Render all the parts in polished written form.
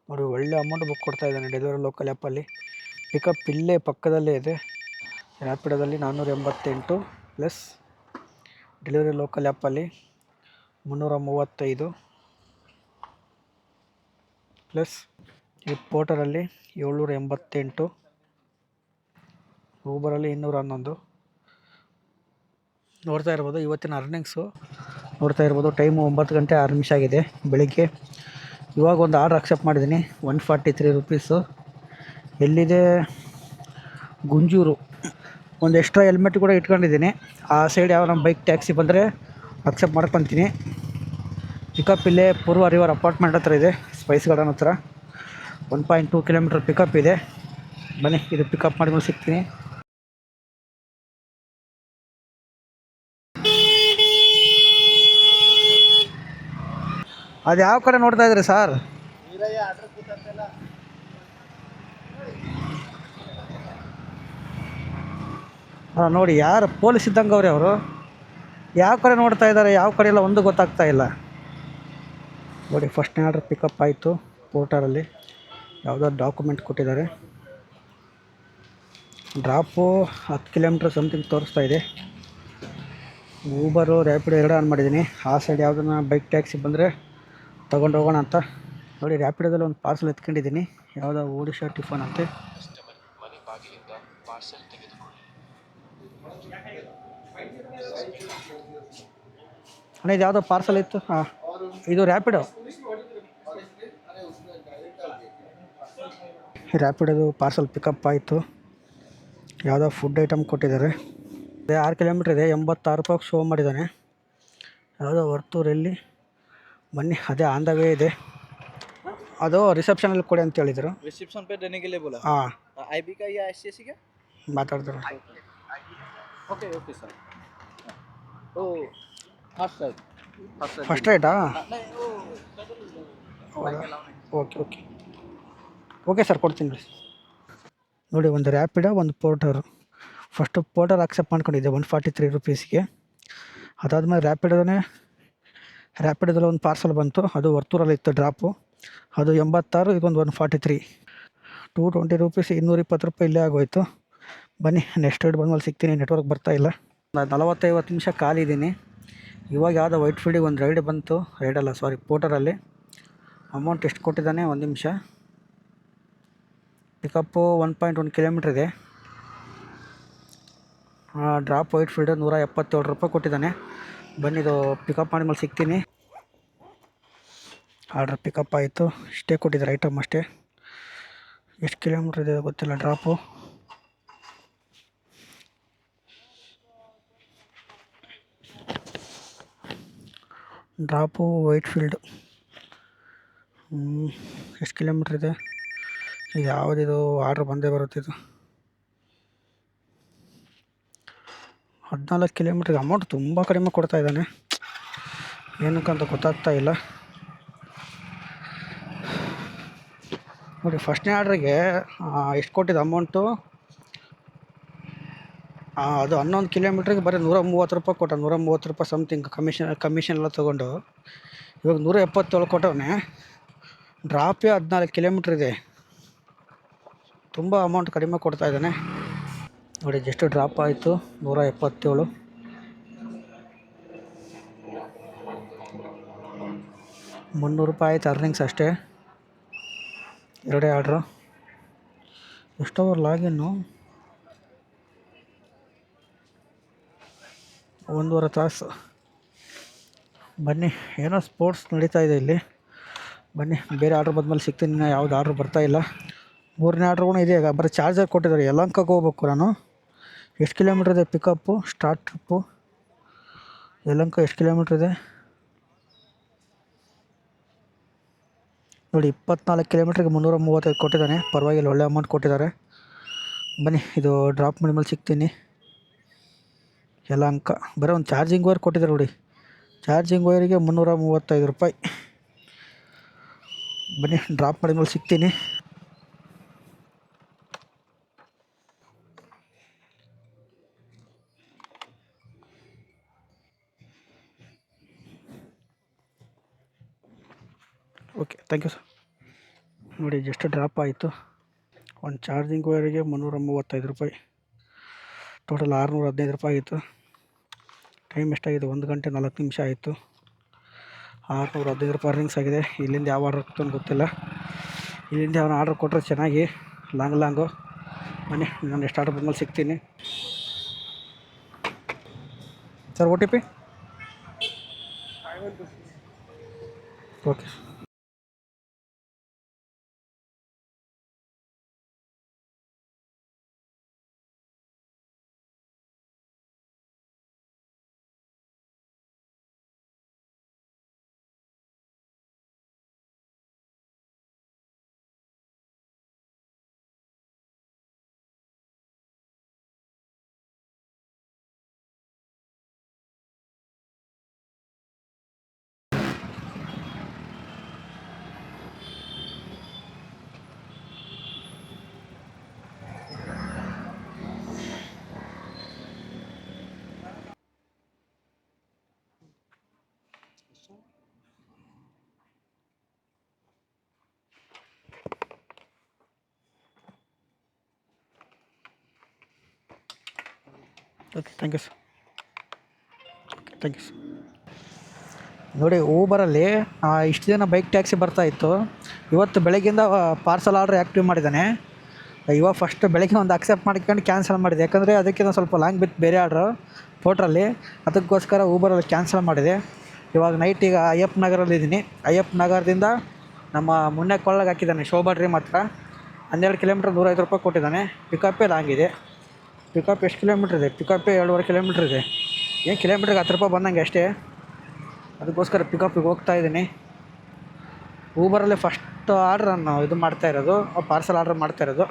ನೋಡಿ ಒಳ್ಳೆ amount book ಕೊಡ್ತಾ ಇದ್ದಾನೆ ಡೆಲಿವರಿ ಲೋಕಲ್ ಆ್ಯಪಲ್ಲಿ. ಪಿಕಪ್ ಇಲ್ಲೇ ಪಕ್ಕದಲ್ಲೇ ಇದೆ. ರ್ಯಾಪಿಡೋದಲ್ಲಿ 488 ಪ್ಲಸ್ ಡೆಲಿವರಿ ಲೋಕಲ್ ಆ್ಯಪಲ್ಲಿ 335 ಪ್ಲಸ್ ಈ ಪೋರ್ಟರಲ್ಲಿ 788, ಊಬರಲ್ಲಿ 211. ನೋಡ್ತಾ ಇರ್ಬೋದು ಇವತ್ತಿನ ಅರ್ನಿಂಗ್ಸು. ನೋಡ್ತಾ ಇರ್ಬೋದು ಟೈಮು 9 ಗಂಟೆ 6 ನಿಮಿಷ ಆಗಿದೆ ಬೆಳಿಗ್ಗೆ. ಇವಾಗ ಒಂದು ಆರ್ಡ್ರ್ ಅಕ್ಸೆಪ್ಟ್ ಮಾಡಿದ್ದೀನಿ 143 ರುಪೀಸು. ಎಲ್ಲಿದೆ? ಗುಂಜೂರು. ಒಂದು ಎಕ್ಸ್ಟ್ರಾ ಹೆಲ್ಮೆಟ್ ಕೂಡ ಇಟ್ಕೊಂಡಿದ್ದೀನಿ. ಆ ಸೈಡ್ ಯಾವ ನಮ್ಮ ಬೈಕ್ ಟ್ಯಾಕ್ಸಿ ಬಂದರೆ ಅಕ್ಸೆಪ್ಟ್ ಮಾಡ್ಕೊತೀನಿ. ಪಿಕಪ್ ಇಲ್ಲೇ ಪೂರ್ವ ರಿವರ್ ಅಪಾರ್ಟ್ಮೆಂಟ್ ಹತ್ರ ಇದೆ, ಸ್ಪೈಸ್ ಗಾರ್ಡನ್ ಹತ್ರ. 1.2 ಕಿಲೋಮೀಟ್ರ್ ಪಿಕಪ್ ಇದೆ. ಬನ್ನಿ ಇದು ಪಿಕಪ್ ಮಾಡಿಕೊಂಡು ಸಿಗ್ತೀನಿ. ಅದು ಯಾವ ಕಡೆ ನೋಡ್ತಾ ಇದ್ರಿ ಸರ್? ಹಾಂ ನೋಡಿ, ಯಾರು ಪೊಲೀಸ್ ಇದ್ದಂಗೆ ಅವ್ರೆ ಅವರು. ಯಾವ ಕಡೆ ನೋಡ್ತಾ ಇದ್ದಾರೆ, ಯಾವ ಕಡೆ ಎಲ್ಲ ಒಂದು ಗೊತ್ತಾಗ್ತಾ ಇಲ್ಲ ನೋಡಿ. ಫಸ್ಟ್ನೇ ಆರ್ಡ್ರ್ ಪಿಕಪ್ ಆಯಿತು. ಪೋರ್ಟರಲ್ಲಿ ಯಾವುದೋ ಡಾಕ್ಯುಮೆಂಟ್ ಕೊಟ್ಟಿದ್ದಾರೆ. ಡ್ರಾಪು 10 ಕಿಲೋಮೀಟ್ರ್ ಸಮಥಿಂಗ್ ತೋರಿಸ್ತಾ ಇದೆ. ಊಬರು ರ್ಯಾಪಿಡೋ ಎರಡು ಆನ್ ಮಾಡಿದ್ದೀನಿ. ಆ ಸೈಡ್ ಯಾವುದನ್ನ ಬೈಕ್ ಟ್ಯಾಕ್ಸಿ ಬಂದರೆ ತೊಗೊಂಡು ಹೋಗೋಣ ಅಂತ ನೋಡಿ. ರ್ಯಾಪಿಡೋದಲ್ಲಿ ಒಂದು ಪಾರ್ಸಲ್ ಎತ್ಕೊಂಡಿದ್ದೀನಿ. ಯಾವುದೋ ಒಡಿಶಾ ಟಿಫನ್ ಅಂತೆ. ಅಣ್ಣ ಇದು ಯಾವುದೋ ಪಾರ್ಸಲ್ ಇತ್ತು. ಹಾಂ, ಇದು ರ್ಯಾಪಿಡೋ. ರ್ಯಾಪಿಡೋದು ಪಾರ್ಸಲ್ ಪಿಕಪ್ ಆಯಿತು. ಯಾವುದೋ ಫುಡ್ ಐಟಮ್ ಕೊಟ್ಟಿದ್ದಾರೆ. ಅದೇ 6 ಕಿಲೋಮೀಟ್ರ್ ಇದೆ, 86 ರೂಪಾಯಿಗೆ ಶೋ ಮಾಡಿದ್ದಾನೆ. ಯಾವುದೋ ವರ್ತೂರಲ್ಲಿ. ಬನ್ನಿ, ಅದೇ ಆನ್ ದ ವೇ ಇದೆ. ಅದು ರಿಸೆಪ್ಷನಲ್ಲಿ ಕೊಡಿ ಅಂತ ಹೇಳಿದರು. रिसेप्शन पे देने के लिए बोला। ಹಾಂ, आईबी का या एससीसी का? ಮಾತಾಡ್ತಾರೆ. Okay okay sir. Oh first right first ರೈಟಾ? नहीं वो ಓಕೆ ಓಕೆ ಓಕೆ ಸರ್, ಕೊಡ್ತೀನಿ ರೀ. ನೋಡಿ, ಒಂದು ರ್ಯಾಪಿಡೋ, ಒಂದು ಪೋರ್ಟರು. ಫಸ್ಟು ಪೋರ್ಟರ್ ಅಕ್ಸೆಪ್ಟ್ ಮಾಡ್ಕೊಂಡಿದ್ದೆ 143 ರುಪೀಸ್ಗೆ. ಅದಾದಮೇಲೆ ರ್ಯಾಪಿಡೋದಲ್ಲಿ ಒಂದು ಪಾರ್ಸಲ್ ಬಂತು. ಅದು ವರ್ತೂರಲ್ಲಿ ಇತ್ತು ಡ್ರಾಪು. ಅದು 86, ಇದೊಂದು 143, 220 ರುಪೀಸ್, 220 ರೂಪಾಯಿ ಇಲ್ಲೇ ಆಗೋಯ್ತು. ಬನ್ನಿ ನೆಕ್ಸ್ಟ್ ರೈಡ್ ಬಂದಮೇಲೆ ಸಿಗ್ತೀನಿ. ನೆಟ್ವರ್ಕ್ ಬರ್ತಾಯಿಲ್ಲ. 40-50 ನಿಮಿಷ ಕಾಲಿದ್ದೀನಿ. ಇವಾಗ ಯಾವುದೋ ವೈಟ್ ಫೀಲ್ಡಿಗೆ ಒಂದು ರೈಡ್ ಬಂತು. ಪೋರ್ಟರಲ್ಲಿ. ಅಮೌಂಟ್ ಎಷ್ಟು ಕೊಟ್ಟಿದ್ದಾನೆ? 1 ನಿಮಿಷ. ಪಿಕಪ್ಪು 1.1 ಕಿಲೋಮೀಟ್ರ್ ಇದೆ. ಡ್ರಾಪ್ ವೈಟ್ ಫೀಲ್ಡ್ 177 ರೂಪಾಯಿ ಕೊಟ್ಟಿದ್ದಾನೆ. ಬನ್ನಿ ಇದು ಪಿಕಪ್ ಮಾಡಿದ್ಮೇಲೆ ಸಿಗ್ತೀನಿ. ಆರ್ಡ್ರ್ ಪಿಕಪ್ ಆಯಿತು. ಇಷ್ಟೇ ಕೊಟ್ಟಿದ್ದಾರೆ ಐಟಮ್ ಅಷ್ಟೇ. ಎಷ್ಟು ಕಿಲೋಮೀಟ್ರ್ ಇದೆ ಗೊತ್ತಿಲ್ಲ. Drop white field. ಎಷ್ಟು ಕಿಲೋಮೀಟ್ರ್ ಇದೆ? ಇದು ಯಾವುದಿದು ಆರ್ಡ್ರ್ ಬಂದೇ ಬರುತ್ತೆ. ಇದು 14 ಕಿಲೋಮೀಟ್ರಿಗೆ ಅಮೌಂಟ್ ತುಂಬ ಕಡಿಮೆ ಕೊಡ್ತಾ ಇದ್ದಾನೆ. ಏನಕ್ಕಂತ ಗೊತ್ತಾಗ್ತಾ ಇಲ್ಲ ನೋಡಿ. ಫಸ್ಟ್ನೇ ಆರ್ಡ್ರಿಗೆ ಎಷ್ಟು ಕೊಟ್ಟಿದ್ದು ಅಮೌಂಟು? ಅದು 11 ಕಿಲೋಮೀಟ್ರಿಗೆ ಬರೀ 130 ರೂಪಾಯಿ ಕೊಟ್ಟ. 130 ರೂಪಾಯಿ ಸಮಥಿಂಗ್ ಕಮಿಷನ್ ಎಲ್ಲ ತೊಗೊಂಡು. ಇವಾಗ 177 ಕೊಟ್ಟವನೇ. ಡ್ರಾಪೇ 14 ಕಿಲೋಮೀಟ್ರ್ ಇದೆ. ತುಂಬ ಅಮೌಂಟ್ ಕಡಿಮೆ ಕೊಡ್ತಾ ಇದ್ದಾನೆ ನೋಡಿ. ಜಸ್ಟ್ ಡ್ರಾಪ್ ಆಯಿತು 177. 300 ರೂಪಾಯಿ ಆಯಿತು ಅರ್ನಿಂಗ್ಸ್ ಅಷ್ಟೇ. ಎರಡೇ ಆರ್ಡ್ರು. ಎಷ್ಟು ಅವರ್ ಲಾಗಿನ್ನು? 1.5 ತಾಸು. ಬನ್ನಿ, ಏನೋ ಸ್ಪೋರ್ಟ್ಸ್ ನಡೀತಾ ಇದೆ ಇಲ್ಲಿ. ಬನ್ನಿ ಬೇರೆ ಆರ್ಡ್ರ್ ಬಂದಮೇಲೆ ಸಿಗ್ತೀನಿ. ಇನ್ನು ಯಾವುದು ಆರ್ಡ್ರ್ ಬರ್ತಾಯಿಲ್ಲ. 3ನೇ ಆರ್ಡ್ರ್ ಇದೆ. ಈಗ ಬರೀ ಚಾರ್ಜರ್ ಕೊಟ್ಟಿದ್ದಾರೆ. ಯಲಹಂಕಕ್ಕೆ ಹೋಗ್ಬೇಕು ನಾನು. ಎಷ್ಟು ಕಿಲೋಮೀಟ್ರ್ ಇದೆ ಪಿಕಪ್ಪು? ಸ್ಟಾರ್ಟ್ ಟ್ರಿಪ್ಪು ಯಲಹಂಕ ಎಷ್ಟು ಕಿಲೋಮೀಟ್ರ್ ಇದೆ ನೋಡಿ. 24 ಕಿಲೋಮೀಟ್ರಿಗೆ 335 ಕೊಟ್ಟಿದ್ದಾನೆ. ಪರವಾಗಿಲ್ಲ, ಒಳ್ಳೆ ಅಮೌಂಟ್ ಕೊಟ್ಟಿದ್ದಾರೆ. ಬನ್ನಿ ಇದು ಡ್ರಾಪ್ ಮಾಡಿ ಮೇಲೆ ಸಿಗ್ತೀನಿ. ಯಲಹಂಕ. ಬರೀ ಒಂದು ಚಾರ್ಜಿಂಗ್ ವೈರ್ ಕೊಟ್ಟಿದ್ದಾರೆ ನೋಡಿ. ಚಾರ್ಜಿಂಗ್ ವೈರಿಗೆ 335 ರೂಪಾಯಿ. ಬನ್ನಿ ಡ್ರಾಪ್ ಮಾಡಿ ಮೇಲೆ ಸಿಗ್ತೀನಿ. Okay, thank you sir. ನೋಡಿ ಜಸ್ಟ್ ಡ್ರಾಪ್ ಆಯಿತು. ಒಂದು ಚಾರ್ಜಿಂಗ್ ವೈರಿಗೆ 335 ರೂಪಾಯಿ, ಟೋಟಲ್ 615 ರೂಪಾಯಿ ಆಯಿತು. ಟೈಮ್ ಎಷ್ಟಾಗಿದೆ? 1 ಗಂಟೆ 4 ನಿಮಿಷ ಆಯಿತು. 615 ರೂಪಾಯಿ ಅರ್ನಿಂಗ್ಸ್ ಆಗಿದೆ. ಇಲ್ಲಿಂದ ಯಾವ ಆರ್ಡರ್ ಅಂತ ಗೊತ್ತಿಲ್ಲ. ಇಲ್ಲಿಂದ ಯಾವ ಆರ್ಡರ್ ಕೊಟ್ಟರೆ ಚೆನ್ನಾಗಿ ಲಾಂಗು ಬನ್ನಿ, ನಾನು ಎಷ್ಟು ಆರ್ಡರ್ ಬಂದಮೇಲೆ ಸಿಗ್ತೀನಿ. Sir OTP okay. Okay, thank you sir. Thank you sir. ನೋಡಿ, ಊಬರಲ್ಲಿ ಇಷ್ಟು ದಿನ ಬೈಕ್ ಟ್ಯಾಕ್ಸಿ ಬರ್ತಾಯಿತ್ತು. ಇವತ್ತು ಬೆಳಗ್ಗಿಂದ ಪಾರ್ಸಲ್ ಆರ್ಡ್ರ್ ಆ್ಯಕ್ಟಿವ್ ಮಾಡಿದ್ದಾನೆ. ಇವಾಗ ಫಸ್ಟ್ ಬೆಳಗ್ಗೆ ಒಂದು ಅಕ್ಸೆಪ್ಟ್ ಮಾಡ್ಕೊಂಡು ಕ್ಯಾನ್ಸಲ್ ಮಾಡಿದೆ, ಯಾಕಂದರೆ ಅದಕ್ಕಿಂತ ಸ್ವಲ್ಪ ಲಾಂಗ್ ಬಿತ್ತು ಬೇರೆ ಆರ್ಡ್ರು ಪೋಟ್ರಲ್ಲಿ. ಅದಕ್ಕೋಸ್ಕರ ಊಬರಲ್ಲಿ ಕ್ಯಾನ್ಸಲ್ ಮಾಡಿದೆ. ಇವಾಗ ನೈಟ್ ಈಗ ಅಯ್ಯಪ್ಪ ನಗರಲ್ಲಿದ್ದೀನಿ. ಅಯ್ಯಪ್ಪ ನಗರದಿಂದ ನಮ್ಮ ಮುನ್ನೆ ಕೊಳ್ಳಗೆ ಹಾಕಿದ್ದಾನೆ, ಶೋಭಾ ಡ್ರೀಮ್ ಹತ್ರ. 12 ಕಿಲೋಮೀಟ್ರ್ 105 ರೂಪಾಯಿ ಕೊಟ್ಟಿದ್ದಾನೆ. ಪಿಕಪ್ಪೇ ಲಾಂಗ್ ಇದೆ. ಪಿಕಪ್ ಎಷ್ಟು ಕಿಲೋಮೀಟ್ರ್ ಇದೆ? ಪಿಕಪ್ಪೇ 2.5 ಕಿಲೋಮೀಟ್ರ್ ಇದೆ. ಏನು ಕಿಲೋಮೀಟ್ರಿಗೆ 10 ರೂಪಾಯಿ ಬಂದಂಗೆ ಅಷ್ಟೇ. ಅದಕ್ಕೋಸ್ಕರ ಪಿಕಪ್ಪಿಗೆ ಹೋಗ್ತಾಯಿದ್ದೀನಿ. ಊಬರಲ್ಲಿ ಫಸ್ಟ್ ಆರ್ಡ್ರ್ ನಾನು ಇದು ಮಾಡ್ತಾಯಿರೋದು, ಪಾರ್ಸಲ್ ಆರ್ಡ್ರ್ ಮಾಡ್ತಾಯಿರೋದು.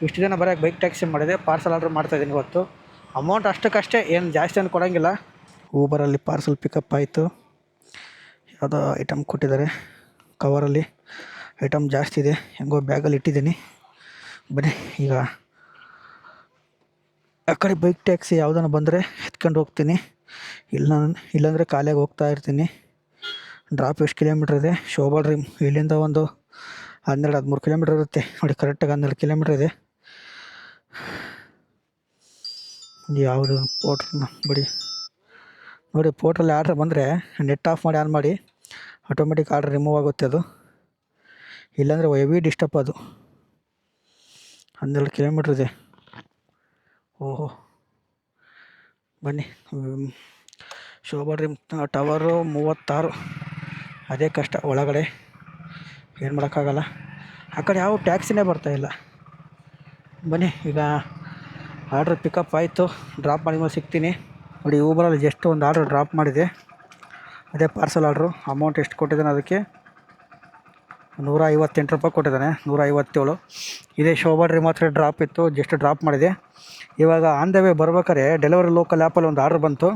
ಇಷ್ಟು ದಿನ ಬರೀ ಬೈಕ್ ಟ್ಯಾಕ್ಸಿ ಮಾಡಿದೆ, ಪಾರ್ಸಲ್ ಆರ್ಡ್ರ್ ಮಾಡ್ತಾಯಿದ್ದೀನಿ ಇವತ್ತು. ಅಮೌಂಟ್ ಅಷ್ಟಕ್ಕಷ್ಟೇ, ಏನು ಜಾಸ್ತಿ ಏನು ಕೊಡೋಂಗಿಲ್ಲ. ಊಬರಲ್ಲಿ ಪಾರ್ಸಲ್ ಪಿಕಪ್ ಆಯಿತು. ಯಾವುದೋ ಐಟಮ್ ಕೊಟ್ಟಿದ್ದಾರೆ ಕವರಲ್ಲಿ. ಐಟಮ್ ಜಾಸ್ತಿ ಇದೆ, ಹೆಂಗೋ ಬ್ಯಾಗಲ್ಲಿ ಇಟ್ಟಿದ್ದೀನಿ. ಬನ್ನಿ ಈಗ ಆ ಕಡೆ ಬೈಕ್ ಟ್ಯಾಕ್ಸಿ ಯಾವುದನ್ನು ಬಂದರೆ ಎತ್ಕೊಂಡು ಹೋಗ್ತೀನಿ. ಇಲ್ಲಾಂದರೆ ಖಾಲಿಯಾಗಿ ಹೋಗ್ತಾ ಇರ್ತೀನಿ. ಡ್ರಾಪ್ ಎಷ್ಟು ಕಿಲೋಮೀಟ್ರ್ ಇದೆ? ಶೋಭಾ ಡ್ರೀಮ್ ಇಲ್ಲಿಂದ ಒಂದು 12-13 ಕಿಲೋಮೀಟ್ರ್ ಇರುತ್ತೆ ನೋಡಿ. ಕರೆಕ್ಟಾಗಿ 12 ಕಿಲೋಮೀಟ್ರ್ ಇದೆ. ಯಾವುದು ಪೋಟ್ರನ್ನ ಬಿಡಿ. ನೋಡಿ, ಪೋಟ್ರಲ್ಲಿ ಆರ್ಡ್ರ್ ಬಂದರೆ ನೆಟ್ ಆಫ್ ಮಾಡಿ ಆನ್ ಮಾಡಿ, ಆಟೋಮೆಟಿಕ್ ಆರ್ಡ್ರ್ ರಿಮೂವ್ ಆಗುತ್ತೆ ಅದು. ಇಲ್ಲಾಂದರೆ ಹೆವಿ ಡಿಸ್ಟರ್ಬ್ ಅದು. 12 ಕಿಲೋಮೀಟ್ರ್ ಇದೆ. ಓಹೋ, ಬನ್ನಿ. Shobha dream tower 36. ಅದೇ ಕಷ್ಟ ಒಳಗಡೆ, ಏನು ಮಾಡೋಕ್ಕಾಗಲ್ಲ. ಆ ಕಡೆ ಯಾವ ಟ್ಯಾಕ್ಸಿನೇ ಬರ್ತಾಯಿಲ್ಲ. ಬನ್ನಿ ಈಗ ಆರ್ಡ್ರ್ ಪಿಕಪ್ ಆಯಿತು. ಡ್ರಾಪ್ ಮಾಡಿದ್ಮೇಲೆ ಸಿಗ್ತೀನಿ. ನೋಡಿ, ಊಬರಲ್ಲಿ ಜಸ್ಟ್ ಒಂದು ಆರ್ಡ್ರ್ ಡ್ರಾಪ್ ಮಾಡಿದೆ, ಅದೇ ಪಾರ್ಸಲ್ ಆರ್ಡ್ರು. ಅಮೌಂಟ್ ಎಷ್ಟು ಕೊಟ್ಟಿದ್ದಾನೆ ಅದಕ್ಕೆ? 158 ರೂಪಾಯಿ ಕೊಟ್ಟಿದ್ದಾನೆ, 157. ಇದೇ ಶೋಭಾ ಡ್ರೀಮ್ ಮಾತ್ರ ಡ್ರಾಪ್ ಇತ್ತು, ಜಸ್ಟ್ ಡ್ರಾಪ್ ಮಾಡಿದೆ. ಇವಾಗ ಆನ್ ದ ವೇ ಬರ್ಬೇಕಾದ್ರೆ ಡೆಲಿವರಿ ಲೋಕಲ್ ಆ್ಯಪಲ್ಲಿ ಒಂದು ಆರ್ಡ್ರ್ ಬಂತು,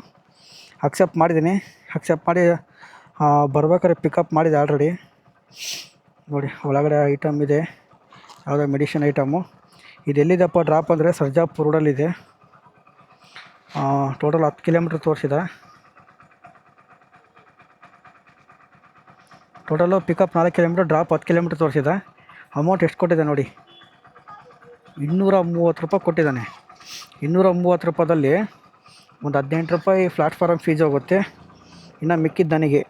ಅಕ್ಸೆಪ್ಟ್ ಮಾಡಿದ್ದೀನಿ. ಅಕ್ಸೆಪ್ಟ್ ಮಾಡಿ ಬರ್ಬೇಕಾದ್ರೆ ಪಿಕಪ್ ಮಾಡಿದೆ ಆಲ್ರೆಡಿ. ನೋಡಿ, ಒಳಗಡೆ ಐಟಮ್ ಇದೆ, ಯಾವುದೋ ಮೆಡಿಷನ್ ಐಟಮು. ಇದು ಎಲ್ಲಿದೆಪ್ಪ ಡ್ರಾಪ್ ಅಂದರೆ ಸರ್ಜಾಪುರ ರೋಡಲ್ಲಿದೆ. ಟೋಟಲ್ 10 ಕಿಲೋಮೀಟ್ರ್ ತೋರಿಸಿದ. Total pickup 4 kilometre, drop 10 kilometre ತೋರಿಸಿದ. ಅಮೌಂಟ್ ಎಷ್ಟು ಕೊಟ್ಟಿದೆ ನೋಡಿ, 230 ರೂಪಾಯಿ ಕೊಟ್ಟಿದ್ದಾನೆ. 230 ರೂಪಾಯಿದಲ್ಲಿ ಒಂದು 18 ರೂಪಾಯಿ ಪ್ಲಾಟ್ಫಾರಮ್ ಫೀಸ್ ಹೋಗುತ್ತೆ, ಇನ್ನು ಮಿಕ್ಕಿದ್ದು ನನಗೆ.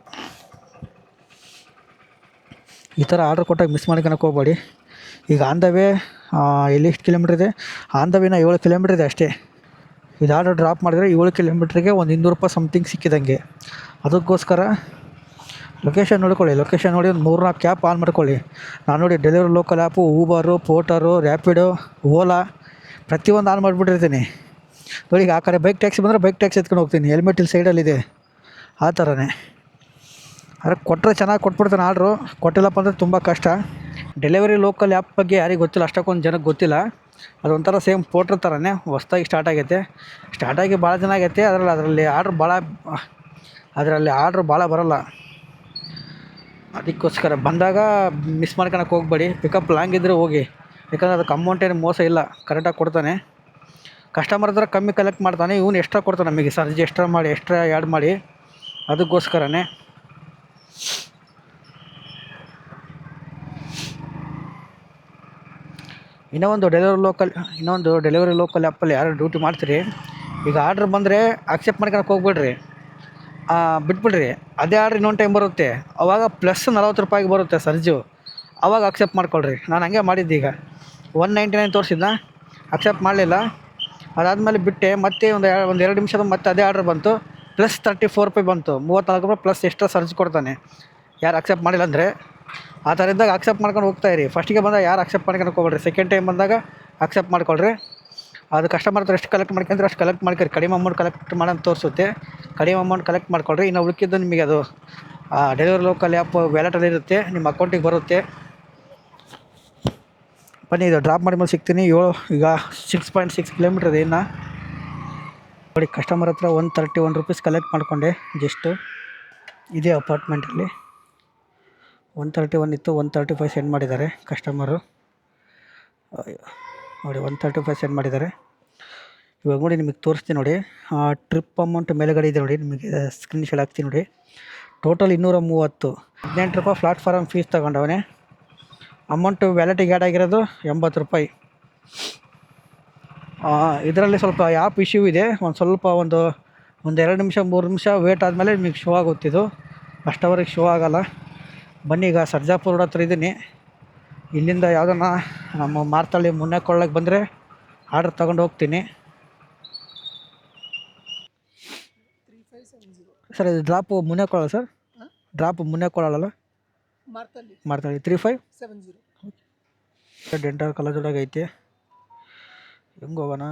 ಈ ಥರ ಆರ್ಡ್ರ್ ಕೊಟ್ಟಾಗ ಮಿಸ್ ಮಾಡ್ಕೊಳಕ್ಕೆ ಹೋಗಬೇಡಿ. ಈಗ ಆನ್ ದ ವೇ ಎಲ್ಲಿ ಎಷ್ಟು ಕಿಲೋಮೀಟ್ರ್ ಇದೆ? ಆನ್ ದ ವೇನ 7 ಕಿಲೋಮೀಟ್ರ್ ಇದೆ ಅಷ್ಟೇ. ಇದು ಆರ್ಡ್ರ್ ಡ್ರಾಪ್ ಮಾಡಿದರೆ 7 ಕಿಲೋಮೀಟ್ರಿಗೆ ಒಂದು 200 ರೂಪಾಯಿ ಸಮಥಿಂಗ್ ಸಿಕ್ಕಿದಂಗೆ. ಅದಕ್ಕೋಸ್ಕರ ಲೊಕೇಶನ್ ನೋಡ್ಕೊಳ್ಳಿ. ಲೊಕೇಶನ್ ನೋಡಿ ಒಂದು 3-4 ಕ್ಯಾಪ್ ಆನ್ ಮಾಡ್ಕೊಳ್ಳಿ. ನಾನು ನೋಡಿ, delivery local app, Uber, Porter, Rapido, Ola ಪ್ರತಿಯೊಂದು ಆನ್ ಮಾಡಿಬಿಟ್ಟಿರ್ತೀನಿ. ನೋಡಿ, ಈಗ ಆ ಕಡೆ ಬೈಕ್ ಟ್ಯಾಕ್ಸಿ ಬಂದರೆ ಬೈಕ್ ಟ್ಯಾಕ್ಸಿ ಎತ್ಕೊಂಡು ಹೋಗ್ತೀನಿ. ಹೆಲ್ಮೆಟ್ ಇಲ್ಲಿ ಸೈಡಲ್ಲಿದೆ, ಆ ಥರನೇ. ಆದರೆ ಕೊಟ್ಟರೆ ಚೆನ್ನಾಗಿ ಕೊಟ್ಬಿಡ್ತಾನೆ ಆರ್ಡ್ರು. ಕೊಟ್ಟಿಲ್ಲಪ್ಪ ಅಂದರೆ ತುಂಬ ಕಷ್ಟ. ಡೆಲಿವರಿ ಲೋಕಲ್ ಆ್ಯಪ್ ಬಗ್ಗೆ ಯಾರಿಗೆ ಗೊತ್ತಿಲ್ಲ, ಅಷ್ಟಕ್ಕೊಂದು ಜನಕ್ಕೆ ಗೊತ್ತಿಲ್ಲ. ಅದೊಂಥರ ಸೇಮ್ ಪೋಟ್ರ್ ಥರನೇ ಹೊಸ್ದಾಗಿ ಸ್ಟಾರ್ಟ್ ಆಗೈತೆ. ಸ್ಟಾರ್ಟಾಗಿ ಭಾಳ ಜನ ಆಗೈತೆ. ಅದರಲ್ಲಿ ಆರ್ಡ್ರ್ ಭಾಳ ಬರೋಲ್ಲ. ಅದಕ್ಕೋಸ್ಕರ ಬಂದಾಗ ಮಿಸ್ ಮಾಡ್ಕೊಳಕ್ಕೆ ಹೋಗಬೇಡಿ. ಪಿಕಪ್ ಲಾಂಗ್ ಇದ್ದರೆ ಹೋಗಿ, ಯಾಕಂದರೆ ಅದಕ್ಕೆ ಅಮೌಂಟ್ ಏನು ಮೋಸ ಇಲ್ಲ, ಕರೆಕ್ಟಾಗಿ ಕೊಡ್ತಾನೆ. ಕಸ್ಟಮರ್ ಹತ್ರ ಕಮ್ಮಿ ಕಲೆಕ್ಟ್ ಮಾಡ್ತಾನೆ, ಇವನು ಎಕ್ಸ್ಟ್ರಾ ಕೊಡ್ತಾನೆ ನಮಗೆ, ಸರ್ಜ್ ಎಕ್ಸ್ಟ್ರಾ ಆ್ಯಡ್ ಮಾಡಿ. ಅದಕ್ಕೋಸ್ಕರನೇ ಇನ್ನೊಂದು ಡೆಲಿವರಿ ಲೋಕಲ್ ಆ್ಯಪಲ್ಲಿ ಯಾರು ಡ್ಯೂಟಿ ಮಾಡ್ತೀರಿ, ಈಗ ಆರ್ಡ್ರ್ ಬಂದರೆ ಅಕ್ಸೆಪ್ಟ್ ಮಾಡ್ಕೊಳಕ್ಕೆ ಹೋಗ್ಬೇಡ್ರಿ, ಬಿಟ್ಬಿಡ್ರಿ. ಅದೇ ಆರ್ಡ್ರ್ ಇನ್ನೊಂದು ಟೈಮ್ ಬರುತ್ತೆ, ಅವಾಗ ಪ್ಲಸ್ 40 ರೂಪಾಯಿಗೆ ಬರುತ್ತೆ ಸರ್ಜು, ಅವಾಗ ಅಕ್ಸೆಪ್ಟ್ ಮಾಡ್ಕೊಳ್ರಿ. ನಾನು ಹಂಗೆ ಮಾಡಿದ್ದೆ. ಈಗ 199 ತೋರಿಸಿದ್ನ, ಅಕ್ಸೆಪ್ಟ್ ಮಾಡಲಿಲ್ಲ. ಅದಾದಮೇಲೆ ಬಿಟ್ಟೆ, ಮತ್ತೆ ಒಂದು 2 ನಿಮಿಷದ ಮತ್ತೆ ಅದೇ ಆರ್ಡ್ರ್ ಬಂತು, ಪ್ಲಸ್ 34 ರೂಪಾಯಿ ಬಂತು, 34 ರೂಪಾಯಿ ಪ್ಲಸ್ ಎಕ್ಸ್ಟ್ರಾ ಸರ್ಜ್ ಕೊಡ್ತಾನೆ ಯಾರು ಅಕ್ಸೆಪ್ಟ್ ಮಾಡಿಲ್ಲ ಅಂದರೆ. ಆ ಥರ ಇದ್ದಾಗ ಅಕ್ಸೆಪ್ಟ್ ಮಾಡ್ಕೊಂಡು ಹೋಗ್ತಾಯಿರಿ. ಫಸ್ಟಿಗೆ ಬಂದಾಗ ಯಾರು ಅಕ್ಸೆಪ್ಟ್ ಮಾಡ್ಕೊಂಡು ಹೋಗ್ಬೇಡ್ರಿ, ಸೆಕೆಂಡ್ ಟೈಮ್ ಬಂದಾಗ ಅಕ್ಸೆಪ್ಟ್ ಮಾಡ್ಕೊಳ್ರಿ. ಅದು ಕಸ್ಟಮರ್ ಹತ್ರ ಎಷ್ಟು ಕಲೆಕ್ಟ್ ಮಾಡ್ಕೊಂಡ್ರೆ ಅಷ್ಟು ಕಲೆಕ್ಟ್ ಮಾಡ್ಕೊರಿ. ಕಡಿಮೆ ಅಮೌಂಟ್ ಕಲೆಕ್ಟ್ ಮಾಡೋಂತ ತೋರಿಸುತ್ತೆ, ಕಡಿಮೆ ಅಮೌಂಟ್ ಕಲೆಕ್ಟ್ ಮಾಡ್ಕೊಳ್ರಿ. ಇನ್ನು ಉಳ್ಕಿದ್ದು ನಿಮಗೆ ಅದು ಡೆಲಿವರಿ ಲೋಕಲ್ ಆ್ಯಪ್ ವ್ಯಾಲೆಟಲ್ಲಿ ಇರುತ್ತೆ, ನಿಮ್ಮ ಅಕೌಂಟಿಗೆ ಬರುತ್ತೆ. ಬನ್ನಿ, ಇದು ಡ್ರಾಪ್ ಮಾಡಿ ಮೇಲೆ ಸಿಗ್ತೀನಿ. ಈಗ 6.6 ಕಿಲೋಮೀಟ್ರ್ ಇದೆ ಇನ್ನು. ನೋಡಿ, ಕಸ್ಟಮರ್ ಹತ್ರ 131 ರೂಪೀಸ್ ಕಲೆಕ್ಟ್ ಮಾಡಿಕೊಂಡೆ ಜಸ್ಟು. ಇದೇ ಅಪಾರ್ಟ್ಮೆಂಟಲ್ಲಿ 131 ಇತ್ತು, 135 ಸೆಂಡ್ ಮಾಡಿದ್ದಾರೆ ಕಸ್ಟಮರು. ನೋಡಿ, 135 ಸೆಂಡ್ ಮಾಡಿದ್ದಾರೆ. ಇವಾಗ ನೋಡಿ ನಿಮಗೆ ತೋರಿಸ್ತೀನಿ ನೋಡಿ, ಟ್ರಿಪ್ ಅಮೌಂಟ್ ಮೇಲೆಗಡೆ ಇದೆ ನೋಡಿ, ನಿಮಗೆ ಸ್ಕ್ರೀನ್ಶಾಟ್ ಹಾಕ್ತೀನಿ ನೋಡಿ. ಟೋಟಲ್ 230, 18 ರೂಪಾಯಿ ಪ್ಲಾಟ್ಫಾರ್ಮ್ ಫೀಸ್ ತೊಗೊಂಡವನೇ. ಅಮೌಂಟು ವ್ಯಾಲೆಟಿಗೆ ಆ್ಯಡ್ ಆಗಿರೋದು 80 ರೂಪಾಯಿ. ಇದರಲ್ಲಿ ಸ್ವಲ್ಪ ಆ್ಯಪ್ ಇಶ್ಯೂ ಇದೆ, ಒಂದು 2 ನಿಮಿಷ 3 ನಿಮಿಷ ವೇಟ್ ಆದಮೇಲೆ ನಿಮಗೆ ಶೋ ಆಗುತ್ತಿದ್ದು, ಅಷ್ಟವರೆಗೆ ಶೋ ಆಗೋಲ್ಲ. ಬನ್ನಿ, ಈಗ ಸರ್ಜಾಪುರ ರೋಡ್ ಹತ್ರ ಇದ್ದೀನಿ. ಇಲ್ಲಿಂದ ಯಾವುದನ್ನ ನಮ್ಮ ಮಾರ್ತಳ್ಳಿ ಮುನ್ನೆಕೊಳ್ಳಕ್ಕೆ ಬಂದರೆ ಆರ್ಡ್ರ್ ತೊಗೊಂಡು ಹೋಗ್ತೀನಿ. ಸರ್, ಇದು ಡ್ರಾಪು ಮುನ್ನೆಕೊಳ್ಳ ಸರ್? ಡ್ರಾಪು ಮುನ್ನೆಕೊಳ್ಳಲ್ಲ, ಮಾರ್ತಳ್ಳಿ 3570. ಡೆಂಟಲ್ ಕಾಲೇಜೊಳಗೆ ಐತೆ, ಹೆಂಗೆ ಹೋಗೋಣ?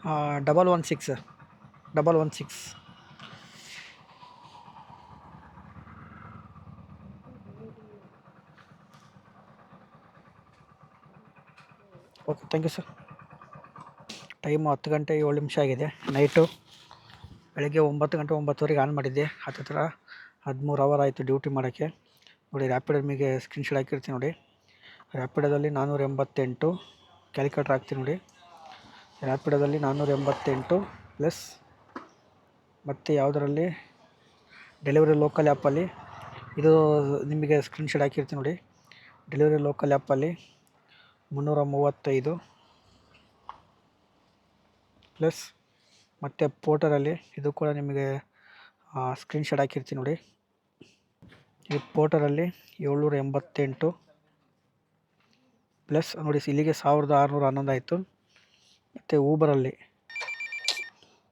हाँ 116. Okay, thank you sir. Time 10 ಗಂಟೆ 7 ನಿಮಿಷ ಆಗಿದೆ ನೈಟು. ಬೆಳಗ್ಗೆ 9 ಗಂಟೆ 9:30ಗೆ ಆನ್ ಮಾಡಿದ್ದೆ. ಹತ್ತಿರ 13 ಅವರ್ ಆಯಿತು ಡ್ಯೂಟಿ ಮಾಡೋಕ್ಕೆ. ನೋಡಿ, ರ್ಯಾಪಿಡೋ ನಿಮಗೆ ಸ್ಕ್ರೀನ್ಶಾಟ್ ಹಾಕಿರ್ತೀನಿ ನೋಡಿ. ರ್ಯಾಪಿಡೋದಲ್ಲಿ 488 ಕ್ಯಾಲ್ಕುಲೇಟರ್ ಹಾಕ್ತೀನಿ ನೋಡಿ. ರ್ಯಾಪಿಡೋದಲ್ಲಿ 488 ಪ್ಲಸ್ ಮತ್ತು ಯಾವುದರಲ್ಲಿ ಡೆಲಿವರಿ ಲೋಕಲ್ ಆ್ಯಪಲ್ಲಿ ಇದು ನಿಮಗೆ ಸ್ಕ್ರೀನ್ಶಾಟ್ ಹಾಕಿರ್ತೀನಿ ನೋಡಿ. ಡೆಲಿವರಿ ಲೋಕಲ್ ಆ್ಯಪಲ್ಲಿ 335 ಪ್ಲಸ್ ಮತ್ತು ಪೋರ್ಟರಲ್ಲಿ ಇದು ಕೂಡ ನಿಮಗೆ ಸ್ಕ್ರೀನ್ಶಾಟ್ ಹಾಕಿರ್ತೀನಿ ನೋಡಿ. ಈ ಪೋರ್ಟರಲ್ಲಿ 788 ಪ್ಲಸ್ ನೋಡಿ, ಇಲ್ಲಿಗೆ 1611 ಆಯಿತು. ಮತ್ತು ಊಬರಲ್ಲಿ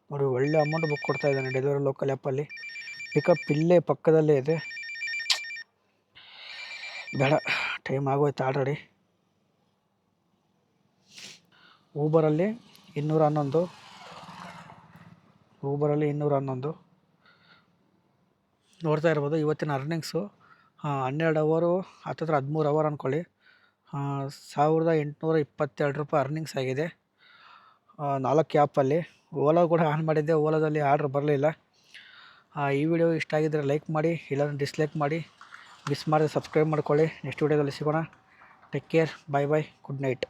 ನೋಡಿ, ಒಳ್ಳೆ ಅಮೌಂಟ್ ಬುಕ್ ಕೊಡ್ತಾ ಇದ್ದಾನೆ ಡೆಲಿವರಿ ಲೋಕಲ್ ಆ್ಯಪಲ್ಲಿ. ಪಿಕಪ್ ಇಲ್ಲೇ ಪಕ್ಕದಲ್ಲೇ ಇದೆ. ಬೇಡ, ಟೈಮ್ ಆಗೋಯ್ತು ಆಲ್ರೆಡಿ. ಊಬರಲ್ಲಿ 211 ನೋಡ್ತಾ ಇರ್ಬೋದು. ಇವತ್ತಿನ ಅರ್ನಿಂಗ್ಸು 12 ಅವರು ಹತ್ತಿರ 13 ಅವರ್ ಅಂದ್ಕೊಳ್ಳಿ. 1822 ರೂಪಾಯಿ ಅರ್ನಿಂಗ್ಸ್ ಆಗಿದೆ 4 ಆ್ಯಪಲ್ಲಿ. ಓಲಾ ಕೂಡ ಆನ್ ಮಾಡಿದ್ದೆ, ಓಲಾದಲ್ಲಿ ಆರ್ಡ್ರ್ ಬರಲಿಲ್ಲ. ಈ ವಿಡಿಯೋ ಇಷ್ಟ ಆಗಿದ್ದರೆ ಲೈಕ್ ಮಾಡಿ, ಇಲ್ಲಾಂದರೆ ಡಿಸ್ಲೈಕ್ ಮಾಡಿ. ಮಿಸ್ ಮಾಡಿದ್ರೆ ಸಬ್ಸ್ಕ್ರೈಬ್ ಮಾಡ್ಕೊಳ್ಳಿ. ನೆಕ್ಸ್ಟ್ ವಿಡಿಯೋದಲ್ಲಿ ಸಿಗೋಣ. ಟೇಕ್ ಕೇರ್, ಬಾಯ್ ಬಾಯ್, ಗುಡ್ ನೈಟ್.